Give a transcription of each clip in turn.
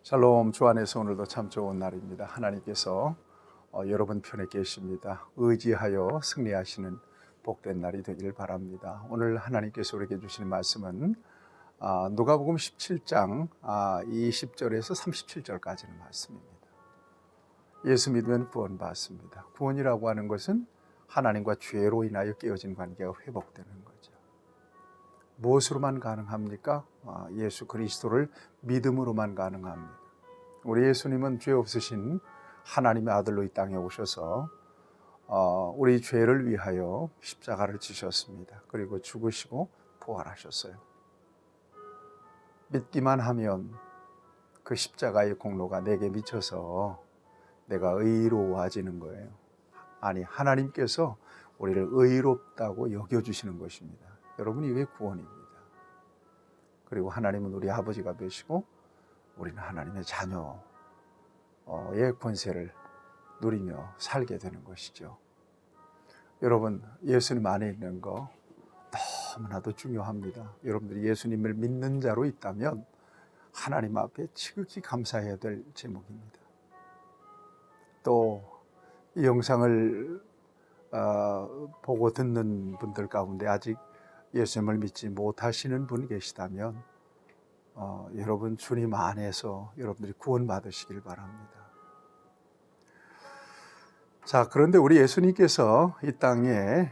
샬롬. 주 안에서 오늘도 참 좋은 날입니다. 하나님께서 여러분 편에 계십니다. 의지하여 승리하시는 복된 날이 되기를 바랍니다. 오늘 하나님께서 우리에게 주시는 말씀은 누가복음 17장 20절에서 37절까지는 말씀입니다. 예수 믿으면 구원받습니다. 구원이라고 하는 것은 하나님과 죄로 인하여 깨어진 관계가 회복되는 거죠. 무엇으로만 가능합니까? 예수 그리스도를 믿음으로만 가능합니다. 우리 예수님은 죄 없으신 하나님의 아들로 이 땅에 오셔서 우리 죄를 위하여 십자가를 지셨습니다. 그리고 죽으시고 부활하셨어요. 믿기만 하면 그 십자가의 공로가 내게 미쳐서 내가 의로워지는 거예요. 아니, 하나님께서 우리를 의롭다고 여겨주시는 것입니다. 여러분, 이게 구원입니다. 그리고 하나님은 우리 아버지가 되시고 우리는 하나님의 자녀의 권세를 누리며 살게 되는 것이죠. 여러분, 예수님 안에 있는 거 너무나도 중요합니다. 여러분들이 예수님을 믿는 자로 있다면 하나님 앞에 지극히 감사해야 될 제목입니다. 또 이 영상을 보고 듣는 분들 가운데 아직 예수님을 믿지 못하시는 분이 계시다면 여러분, 주님 안에서 여러분들이 구원받으시길 바랍니다. 자, 그런데 우리 예수님께서 이 땅에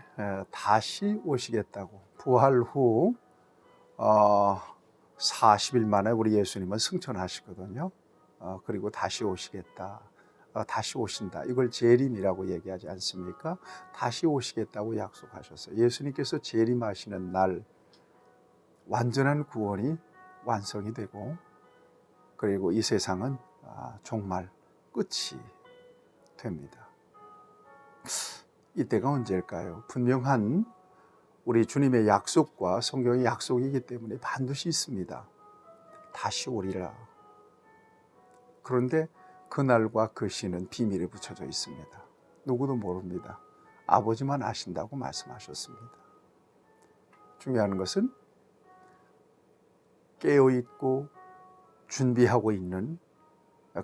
다시 오시겠다고, 부활 후 40일 만에 우리 예수님은 승천하시거든요. 그리고 다시 오시겠다, 다시 오신다, 이걸 재림이라고 얘기하지 않습니까? 다시 오시겠다고 약속하셨어요. 예수님께서 재림하시는 날 완전한 구원이 완성이 되고, 그리고 이 세상은 정말 끝이 됩니다. 이때가 언제일까요? 분명한 우리 주님의 약속과 성경의 약속이기 때문에 반드시 있습니다. 다시 오리라. 그런데 그날과 그 시는 비밀에 붙여져 있습니다. 누구도 모릅니다. 아버지만 아신다고 말씀하셨습니다. 중요한 것은 깨어있고 준비하고 있는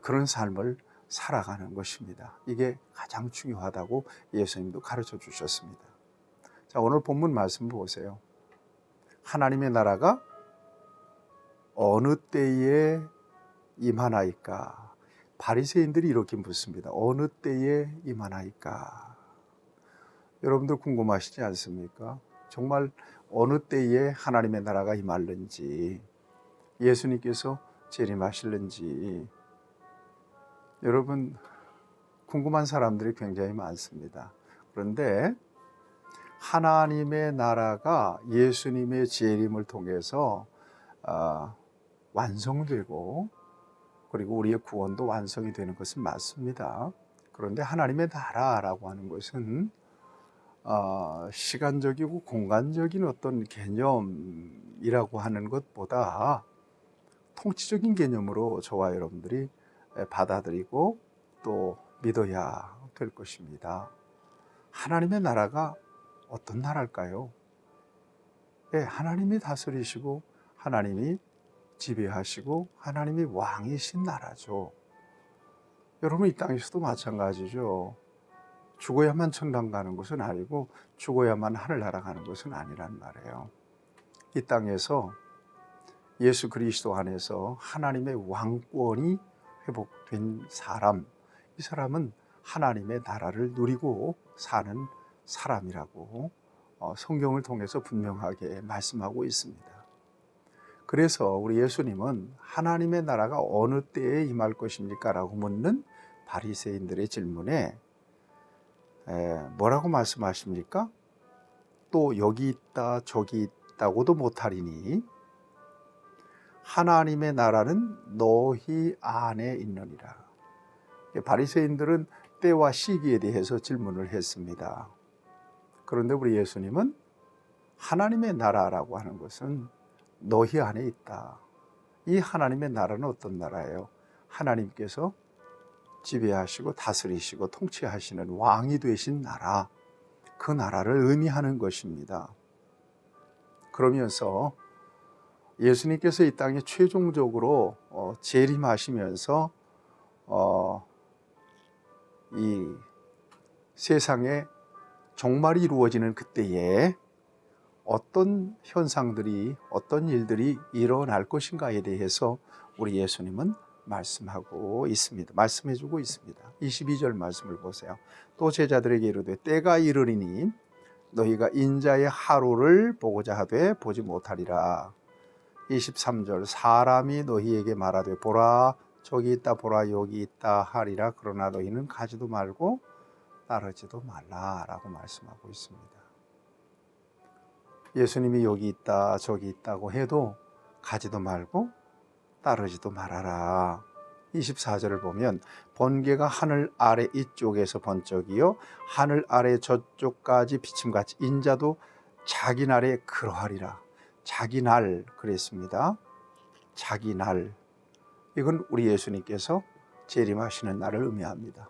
그런 삶을 살아가는 것입니다. 이게 가장 중요하다고 예수님도 가르쳐 주셨습니다. 자, 오늘 본문 말씀 보세요. 하나님의 나라가 어느 때에 임하나이까? 바리새인들이 이렇게 묻습니다. 어느 때에 임하나이까? 여러분들 궁금하시지 않습니까? 정말 어느 때에 하나님의 나라가 임할는지, 예수님께서 재림하실는지 여러분 궁금한 사람들이 굉장히 많습니다. 그런데 하나님의 나라가 예수님의 재림을 통해서 완성되고, 그리고 우리의 구원도 완성이 되는 것은 맞습니다. 그런데 하나님의 나라라고 하는 것은 시간적이고 공간적인 어떤 개념이라고 하는 것보다 통치적인 개념으로 저와 여러분들이 받아들이고 또 믿어야 될 것입니다. 하나님의 나라가 어떤 나라일까요? 하나님이 다스리시고 하나님이 지배하시고 하나님이 왕이신 나라죠. 여러분, 이 땅에서도 마찬가지죠. 죽어야만 천당 가는 것은 아니고 죽어야만 하늘나라 가는 것은 아니란 말이에요. 이 땅에서 예수 그리스도 안에서 하나님의 왕권이 회복된 사람, 이 사람은 하나님의 나라를 누리고 사는 사람이라고 성경을 통해서 분명하게 말씀하고 있습니다. 그래서 우리 예수님은 하나님의 나라가 어느 때에 임할 것입니까? 라고 묻는 바리새인들의 질문에 뭐라고 말씀하십니까? 또 여기 있다 저기 있다고도 못하리니 하나님의 나라는 너희 안에 있느니라. 바리새인들은 때와 시기에 대해서 질문을 했습니다. 그런데 우리 예수님은 하나님의 나라라고 하는 것은 너희 안에 있다. 이 하나님의 나라는 어떤 나라예요? 하나님께서 지배하시고 다스리시고 통치하시는 왕이 되신 나라, 그 나라를 의미하는 것입니다. 그러면서 예수님께서 이 땅에 최종적으로 재림하시면서 이 세상에 종말이 이루어지는 그때에 어떤 현상들이, 어떤 일들이 일어날 것인가에 대해서 우리 예수님은 말씀하고 있습니다. 말씀해주고 있습니다. 22절 말씀을 보세요. 또 제자들에게 이르되 때가 이르리니 너희가 인자의 하루를 보고자 하되 보지 못하리라. 23절 사람이 너희에게 말하되 보라 저기 있다 보라 여기 있다 하리라. 그러나 너희는 가지도 말고 따르지도 말라라고 말씀하고 있습니다. 예수님이 여기 있다 저기 있다고 해도 가지도 말고 따르지도 말아라. 24절을 보면 번개가 하늘 아래 이쪽에서 번쩍이요 하늘 아래 저쪽까지 비침같이 인자도 자기 날에 그러하리라. 자기 날 그랬습니다. 자기 날, 이건 우리 예수님께서 재림하시는 날을 의미합니다.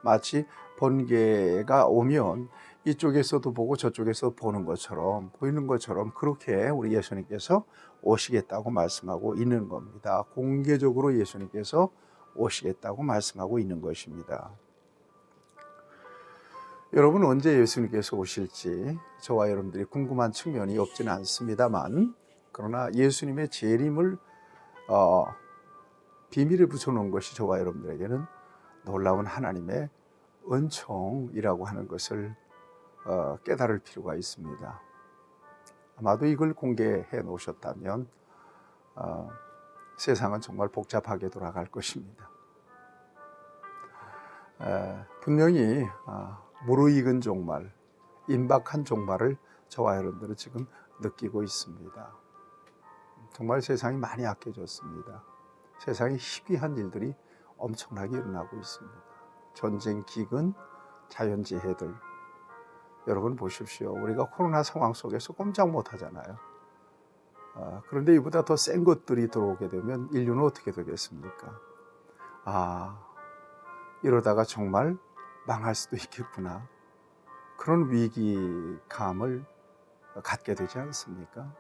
마치 번개가 오면 이쪽에서도 보고 저쪽에서 보는 것처럼, 보이는 것처럼 그렇게 우리 예수님께서 오시겠다고 말씀하고 있는 겁니다. 공개적으로 예수님께서 오시겠다고 말씀하고 있는 것입니다. 여러분, 언제 예수님께서 오실지 저와 여러분들이 궁금한 측면이 없지는 않습니다만, 그러나 예수님의 재림을 비밀에 붙여놓은 것이 저와 여러분들에게는 놀라운 하나님의 은총이라고 하는 것을 깨달을 필요가 있습니다. 아마도 이걸 공개해 놓으셨다면 세상은 정말 복잡하게 돌아갈 것입니다. 분명히 무르익은 종말, 임박한 종말을 저와 여러분들은 지금 느끼고 있습니다. 정말 세상이 많이 악해졌습니다. 세상에 희귀한 일들이 엄청나게 일어나고 있습니다. 전쟁, 기근, 자연재해들. 여러분 보십시오. 우리가 코로나 상황 속에서 꼼짝 못하잖아요. 그런데 이보다 더 센 것들이 들어오게 되면 인류는 어떻게 되겠습니까? 이러다가 정말 망할 수도 있겠구나. 그런 위기감을 갖게 되지 않습니까?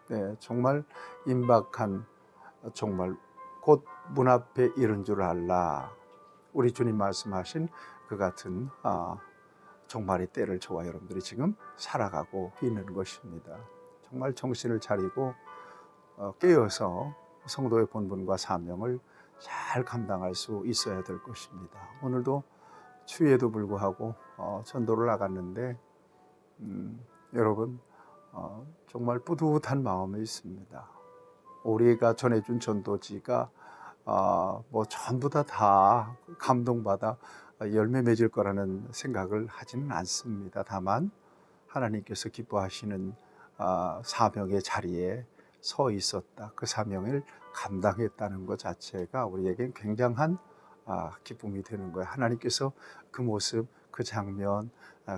네, 정말 임박한 정말 곧 문 앞에 이른 줄 알라. 우리 주님 말씀하신 그 같은 종말의 때를 저와 여러분들이 지금 살아가고 있는 것입니다. 정말 정신을 차리고 깨어서 성도의 본분과 사명을 잘 감당할 수 있어야 될 것입니다. 오늘도 추위에도 불구하고 전도를 나갔는데 여러분 정말 뿌듯한 마음이 있습니다. 우리가 전해준 전도지가 전부 다 감동받아 열매 맺을 거라는 생각을 하지는 않습니다. 다만 하나님께서 기뻐하시는 사명의 자리에 서 있었다. 그 사명을 감당했다는 것 자체가 우리에겐 굉장한 기쁨이 되는 거예요. 하나님께서 그 모습, 그 장면,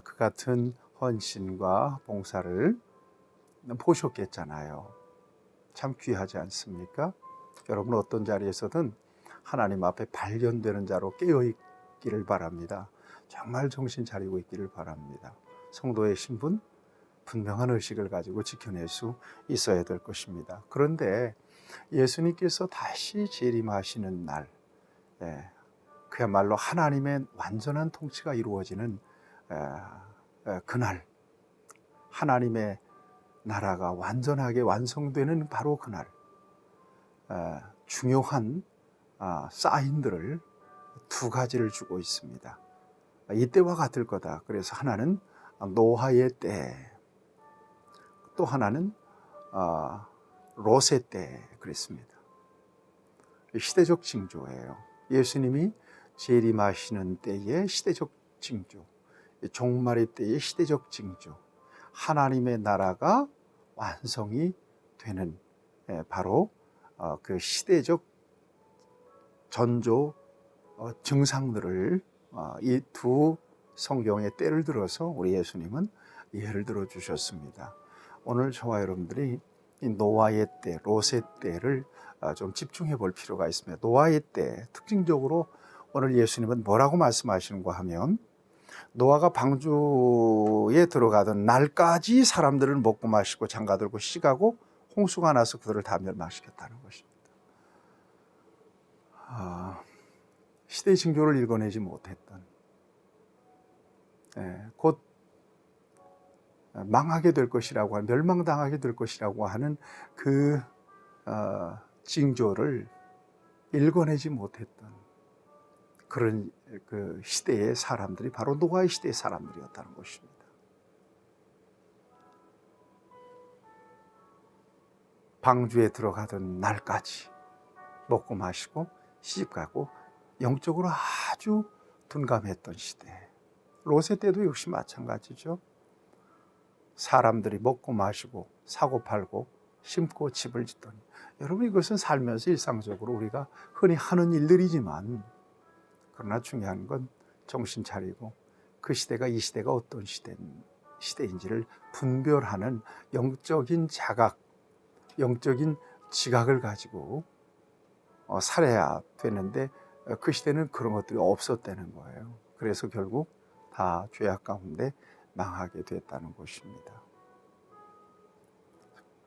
그 같은 헌신과 봉사를 보셨겠잖아요. 참 귀하지 않습니까? 여러분 어떤 자리에서든 하나님 앞에 발견되는 자로 깨어 있기를 바랍니다. 정말 정신 차리고 있기를 바랍니다. 성도의 신분, 분명한 의식을 가지고 지켜낼 수 있어야 될 것입니다. 그런데 예수님께서 다시 재림하시는 날, 그야말로 하나님의 완전한 통치가 이루어지는 그날, 하나님의 나라가 완전하게 완성되는 바로 그날, 중요한 사인들을 두 가지를 주고 있습니다. 이때와 같을 거다. 그래서 하나는 노아의 때, 또 하나는 롯의 때 그랬습니다. 시대적 징조예요. 예수님이 재림하시는 때의 시대적 징조, 종말의 때의 시대적 징조, 하나님의 나라가 완성이 되는 바로 그 시대적 전조 증상들을 이 두 성경의 때를 들어서 우리 예수님은 예를 들어 주셨습니다. 오늘 저와 여러분들이 이 노아의 때, 롯의 때를 좀 집중해 볼 필요가 있습니다. 노아의 때, 특징적으로 오늘 예수님은 뭐라고 말씀하시는가 하면 노아가 방주에 들어가던 날까지 사람들을 먹고 마시고 장가들고 시가고 홍수가 나서 그들을 다 멸망시켰다는 것입니다. 시대의 징조를 읽어내지 못했던, 곧 망하게 될 것이라고 하는, 멸망당하게 될 것이라고 하는 그 징조를 읽어내지 못했던 그런 그 시대의 사람들이 바로 노아의 시대의 사람들이었다는 것입니다. 방주에 들어가던 날까지 먹고 마시고 시집가고 영적으로 아주 둔감했던 시대. 롯의 때도 역시 마찬가지죠. 사람들이 먹고 마시고 사고 팔고 심고 집을 짓더니, 여러분 이것은 살면서 일상적으로 우리가 흔히 하는 일들이지만, 그러나 중요한 건 정신 차리고 그 시대가 이 시대가 어떤 시대인지를 분별하는 영적인 자각, 영적인 지각을 가지고 살아야 되는데, 그 시대는 그런 것들이 없었다는 거예요. 그래서 결국 다 죄악 가운데 망하게 됐다는 것입니다.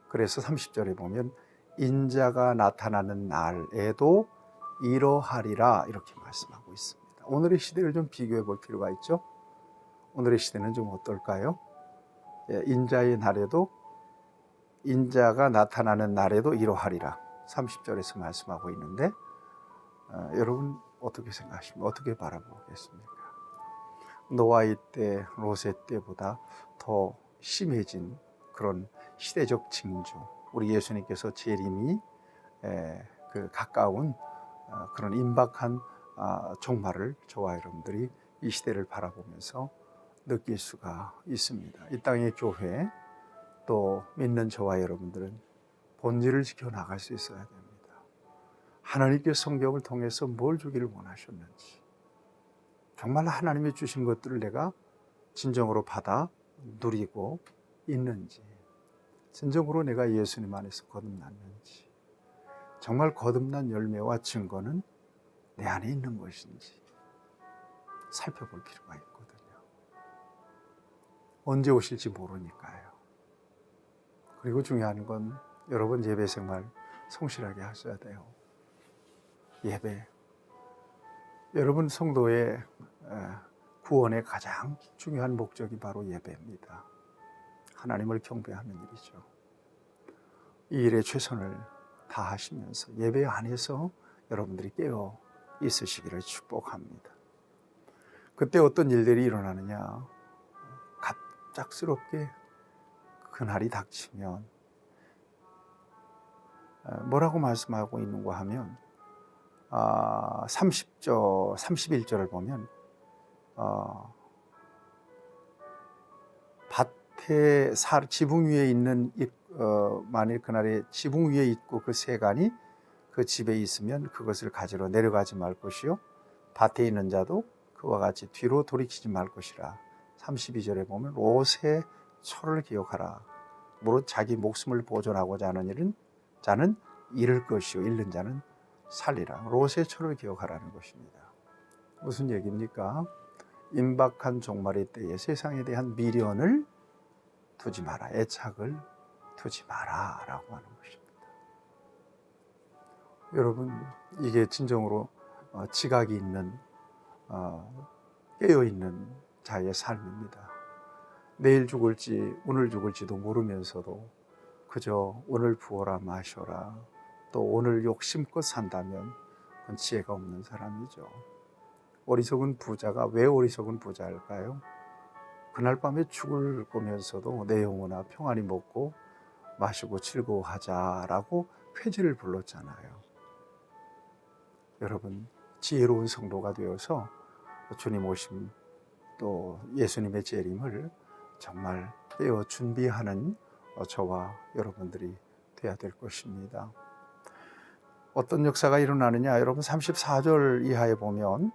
그래서 30절에 보면 인자가 나타나는 날에도 이러하리라 이렇게 말씀하고 있습니다. 오늘의 시대를 좀 비교해 볼 필요가 있죠. 오늘의 시대는 좀 어떨까요? 인자의 날에도, 인자가 나타나는 날에도 이러하리라 30절에서 말씀하고 있는데, 여러분 어떻게 생각하십니까? 어떻게 바라보겠습니까? 노아의 때, 롯의 때보다 더 심해진 그런 시대적 징조, 우리 예수님께서 재림이 그 가까운 그런 임박한 종말을 저와 여러분들이 이 시대를 바라보면서 느낄 수가 있습니다. 이 땅의 교회, 또 믿는 저와 여러분들은 본질을 지켜나갈 수 있어야 됩니다. 하나님께 성경을 통해서 뭘 주기를 원하셨는지, 정말 하나님이 주신 것들을 내가 진정으로 받아 누리고 있는지, 진정으로 내가 예수님 안에서 거듭났는지, 정말 거듭난 열매와 증거는 내 안에 있는 것인지 살펴볼 필요가 있거든요. 언제 오실지 모르니까요. 그리고 중요한 건 여러분 예배 생활 성실하게 하셔야 돼요. 예배, 여러분 성도의 구원의 가장 중요한 목적이 바로 예배입니다. 하나님을 경배하는 일이죠. 이 일에 최선을 다하시면서 예배 안에서 여러분들이 깨어 있으시기를 축복합니다. 그때 어떤 일들이 일어나느냐, 갑작스럽게 그날이 닥치면 뭐라고 말씀하고 있는가 하면 31절을 보면 밭에 지붕 위에 있는 만일 그날에 지붕 위에 있고 그 세간이 그 집에 있으면 그것을 가지러 내려가지 말 것이요 밭에 있는 자도 그와 같이 뒤로 돌이키지 말 것이라. 32절에 보면 롯의 철을 기억하라. 무릇 자기 목숨을 보존하고자 하는 자는 잃을 것이요 잃는 자는 살리라. 롯의 철을 기억하라는 것입니다. 무슨 얘기입니까? 임박한 종말의 때에 세상에 대한 미련을 두지 마라, 애착을 두지 마라 라고 하는 것입니다. 여러분, 이게 진정으로 지각이 있는, 깨어있는 자의 삶입니다. 내일 죽을지 오늘 죽을지도 모르면서도 그저 오늘 부어라 마셔라, 또 오늘 욕심껏 산다면 그건 지혜가 없는 사람이죠. 어리석은 부자가 왜 어리석은 부자일까요? 그날 밤에 죽을 거면서도 내 영혼아 평안히 먹고 마시고 즐거워하자라고 회지를 불렀잖아요. 여러분, 지혜로운 성도가 되어서 주님 오심, 또 예수님의 재림을 정말 깨어 준비하는 저와 여러분들이 돼야 될 것입니다. 어떤 역사가 일어나느냐, 여러분 34절 이하에 보면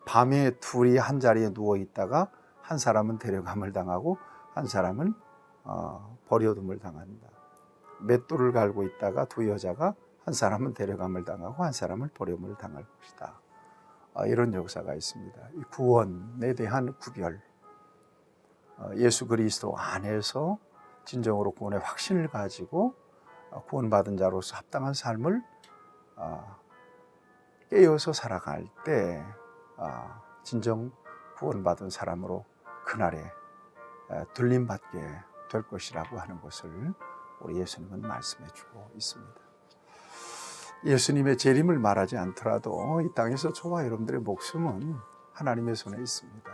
밤에 둘이 한 자리에 누워 있다가 한 사람은 데려감을 당하고 한 사람은 버려둠을 당한다. 맷돌을 갈고 있다가 두 여자가 한 사람은 데려감을 당하고 한 사람은 버려움을 당할 것이다. 이런 역사가 있습니다. 이 구원에 대한 구별, 예수 그리스도 안에서 진정으로 구원의 확신을 가지고 구원받은 자로서 합당한 삶을 깨어서 살아갈 때 진정 구원받은 사람으로 그날에 들림받게 될 것이라고 하는 것을 우리 예수님은 말씀해 주고 있습니다. 예수님의 재림을 말하지 않더라도 이 땅에서 저와 여러분들의 목숨은 하나님의 손에 있습니다.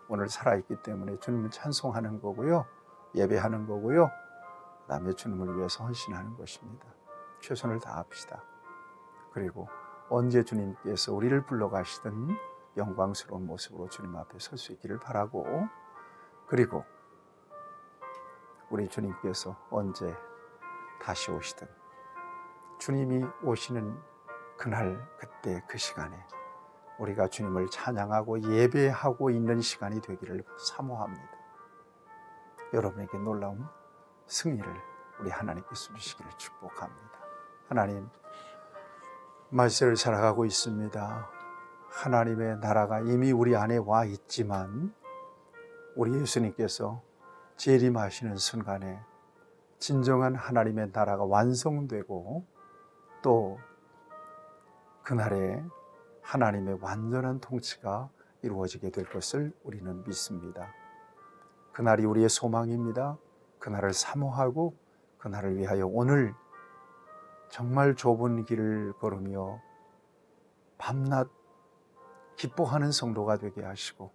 오늘 살아있기 때문에 주님을 찬송하는 거고요, 예배하는 거고요, 그 다음에 주님을 위해서 헌신하는 것입니다. 최선을 다합시다. 그리고 언제 주님께서 우리를 불러가시든 영광스러운 모습으로 주님 앞에 설 수 있기를 바라고, 그리고 우리 주님께서 언제 다시 오시든 주님이 오시는 그날, 그때, 그 시간에 우리가 주님을 찬양하고 예배하고 있는 시간이 되기를 사모합니다. 여러분에게 놀라운 승리를 우리 하나님께서 주시기를 축복합니다. 하나님, 말세를 살아가고 있습니다. 하나님의 나라가 이미 우리 안에 와 있지만 우리 예수님께서 재림하시는 순간에 진정한 하나님의 나라가 완성되고 또 그날에 하나님의 완전한 통치가 이루어지게 될 것을 우리는 믿습니다. 그날이 우리의 소망입니다. 그날을 사모하고 그날을 위하여 오늘 정말 좁은 길을 걸으며 밤낮 기뻐하는 성도가 되게 하시고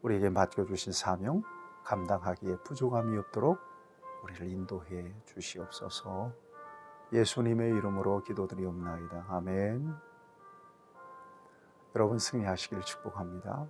우리에게 맡겨주신 사명 감당하기에 부족함이 없도록 우리를 인도해 주시옵소서. 예수님의 이름으로 기도드리옵나이다. 아멘. 여러분 승리하시길 축복합니다.